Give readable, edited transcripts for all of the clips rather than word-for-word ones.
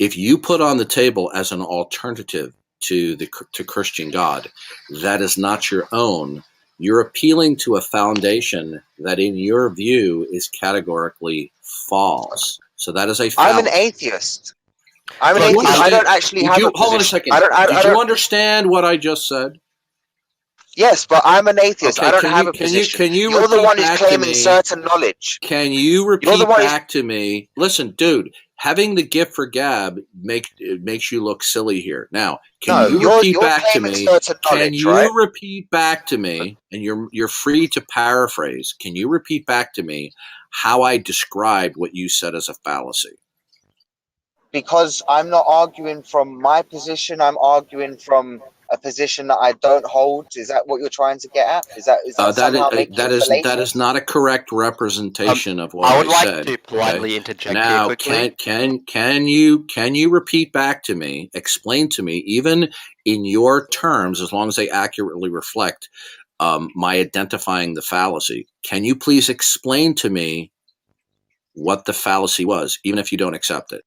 if you put on the table as an alternative to Christian God that is not your own, you're appealing to a foundation that in your view is categorically false. So that is a fallacy. I'm an atheist. I'm an atheist. I don't actually have a position. Hold on a second. Did you understand what I just said? Yes, but I'm an atheist. Okay, I don't have a position. Can you You're the one who's claiming me, certain knowledge. Can you repeat back to me? Listen, dude, having the gift for gab makes you look silly here. Now, can you repeat back to me? Can you repeat back to me? And you're free to paraphrase. Can you repeat back to me how I described what you said as a fallacy? Because I'm not arguing from my position. I'm arguing from a position that I don't hold. Is that what you're trying to get at? Is that that is not a correct representation of what I said. I would like to politely interject now, here quickly. Can you repeat back to me, explain to me, even in your terms, as long as they accurately reflect my identifying the fallacy? Can you please explain to me what the fallacy was, even if you don't accept it?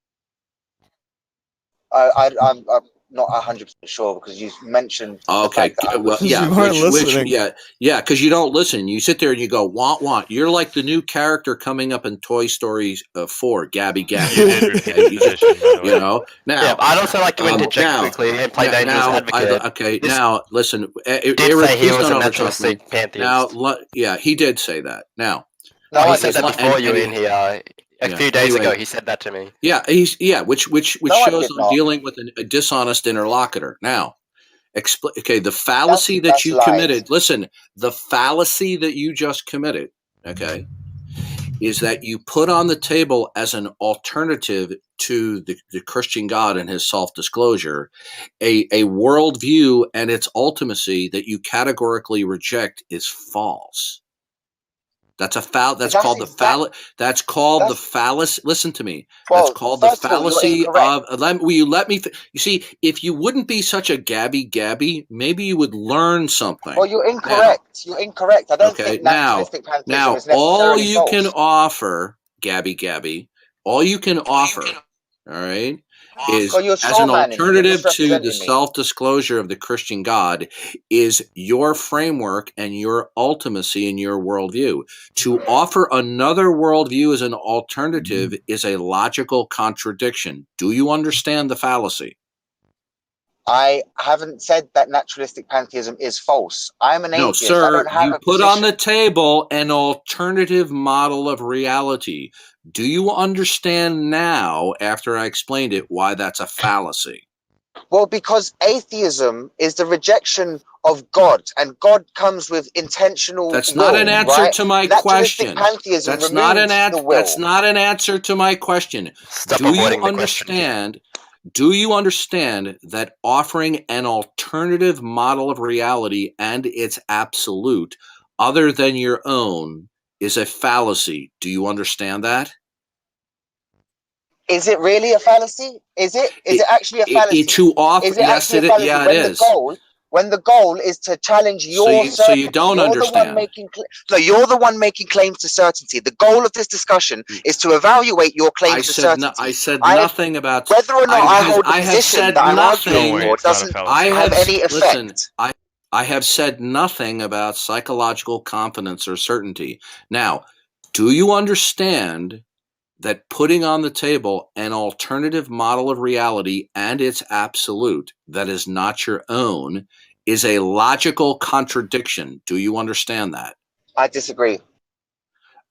I'm not 100% sure because you mentioned. Okay, well, yeah, because you don't listen. You sit there and you go, want. You're like the new character coming up in Toy Story 4, Gabby. Now, Now, I'd also like to interject quickly and play dangerous advocate. Now, listen. Did say he was a naturalistic pantheist. Now, yeah, he did say that. Now, he said that before you were in here. A few days ago, he said that to me. Yeah, which shows I'm dealing with a dishonest interlocutor. Now, the fallacy that you committed. Listen, the fallacy that you just committed, okay, is that you put on the table as an alternative to the Christian God and his self-disclosure a worldview and its ultimacy that you categorically reject is false. That's a foul. That's called the fallacy. Listen to me. That's called the fallacy of. Will you let me? You see, if you wouldn't be such a gabby, maybe you would learn something. Well, you're incorrect. You're incorrect. I don't think naturalistic pantheism is necessarily all you false. can offer, gabby, all you can offer, all right, is as an alternative to the self-disclosure of the Christian God is your framework and your ultimacy and your worldview. To offer another worldview as an alternative is a logical contradiction. Do you understand the fallacy? I haven't said that naturalistic pantheism is false. I'm an atheist. No, sir, I don't have you put on the table an alternative model of reality. Do you understand now, after I explained it, why that's a fallacy? Well, because atheism is the rejection of God, and God comes with intentional. That's not an answer to my question. That's not an answer. That's not an answer to my question. Do you understand that offering an alternative model of reality and its absolute, other than your own, is a fallacy? Do you understand that? Is it really a fallacy? Is it actually a fallacy? Yes, it is. When the goal is to challenge your so you don't understand. You're the one making claims to certainty. The goal of this discussion is to evaluate your claims to certainty. I said nothing about whether or not I hold a position that I'm arguing for doesn't have any effect. Listen, I have said nothing about psychological confidence or certainty. Now, do you understand that putting on the table an alternative model of reality and its absolute that is not your own is a logical contradiction? Do you understand that? I disagree.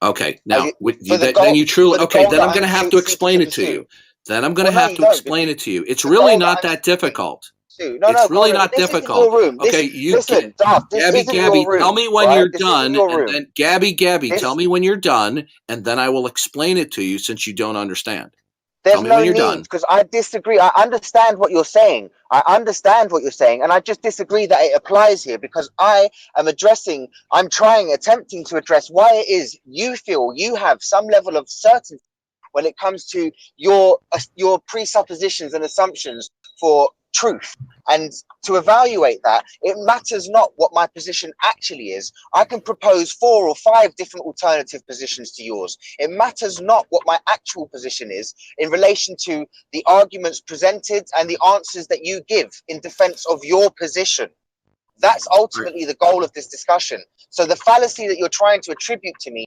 Okay, now then you truly okay. Then I'm going to have to explain it to you. Then I'm going to have to explain it to you. It's really not that difficult. It's really not difficult. Okay, Gabby, tell me when you're done, and then Gabby, tell me when you're done, and then I will explain it to you since you don't understand. There's no need, because I disagree. I understand what you're saying. And I just disagree that it applies here, because I'm attempting to address why it is you feel you have some level of certainty when it comes to your presuppositions and assumptions for truth. And to evaluate that, it matters not what my position actually is. I can propose 4 or 5 different alternative positions to yours. It matters not what my actual position is in relation to the arguments presented and the answers that you give in defense of your position. That's ultimately the goal of this discussion. So the fallacy that you're trying to attribute to me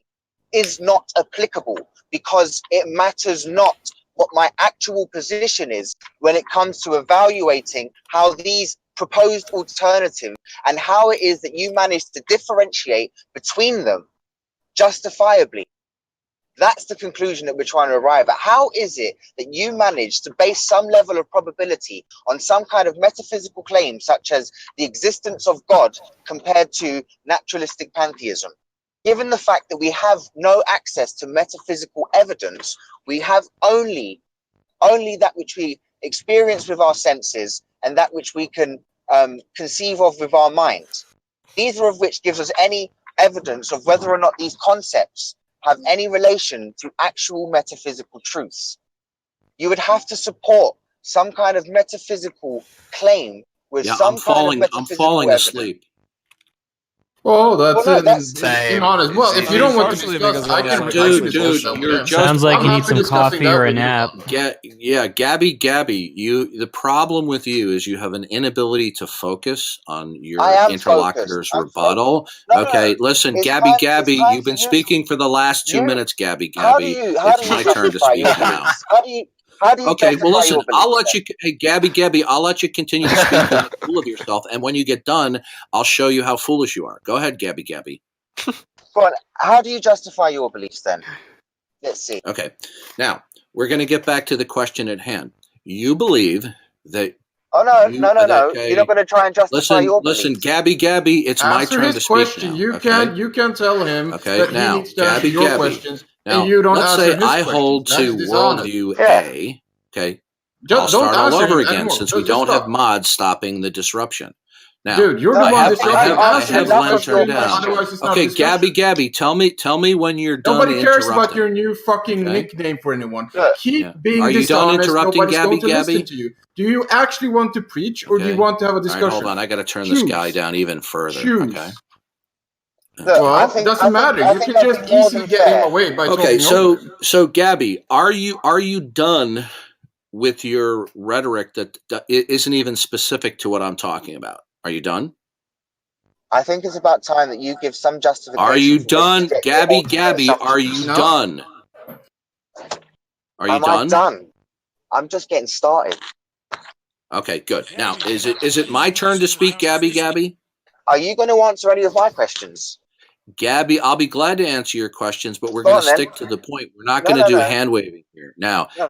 is not applicable, because it matters not what my actual position is when it comes to evaluating how these proposed alternatives and how it is that you manage to differentiate between them justifiably. That's the conclusion that we're trying to arrive at. How is it that you manage to base some level of probability on some kind of metaphysical claim, such as the existence of God compared to naturalistic pantheism? Given the fact that we have no access to metaphysical evidence, we have only that which we experience with our senses and that which we can conceive of with our minds. Neither of which gives us any evidence of whether or not these concepts have any relation to actual metaphysical truths. You would have to support some kind of metaphysical claim with some kind of metaphysical I'm falling evidence. asleep. Well, that's same. honest. Well, if you don't want to discuss, I can Dude, discuss you're just. Sounds like you I'm need happy some discussing coffee that or a with you. nap. Yeah, Gabby, the problem with you is you have an inability to focus on your I am interlocutor's focused. rebuttal. No, Okay, listen, it's Gabby, time you've for been you. speaking for the last 2 You- minutes, Gabby. How do you It's my turn to justify speak your now. beliefs? How do you Okay, justify well, listen, your beliefs? I'll let you, hey, Gabby, I'll let you continue to speak and make a fool of yourself. And when you get done, I'll show you how foolish you are. Go ahead, Gabby. Go on. How do you justify your beliefs then? Let's see. Okay, now we're going to get back to the question at hand. You believe that. Oh no. Okay. You're not going to try and justify your beliefs. Listen, Gabby, it's my Answer turn his to speak question. now. You can tell him that now, he needs to answer your questions, now, and you don't let's answer say his I questions. hold That's to dishonest. worldview Yeah. A. Okay, Just I'll start don't all answer over him again anymore. since we Just don't have stop. mods stopping the disruption. Now, Dude, you're the No, one I think disrupting. I've Answer his enough of your question, question. otherwise it's not okay, discussion. Gabby, tell me when you're done. Nobody cares about interrupting. your new fucking Okay. nickname for anyone. Look, Keep being Are you done dishonest. interrupting, Nobody's going to Gabby? listen to you. Do you actually want to preach, or do you Okay. want to have a All discussion? right, hold on. I got to turn this guy down even further. Choose. Okay. Look, Well, it doesn't matter. You can just easily get him away by talking over him. So Gabby, are you done with your rhetoric that isn't even specific to what I'm talking about? Are you done? I think it's about time that you give some justification. Are you for done, Gabby? assumptions. Are you No. done? Are you Am done? I done? I'm just getting started. Okay, good. Now, is it my turn to speak, Gabby? Are you going to answer any of my questions? Gabby, I'll be glad to answer your questions, but we're Go going on, to then. stick to the point. We're not No, going to do no. hand waving here. Now, No.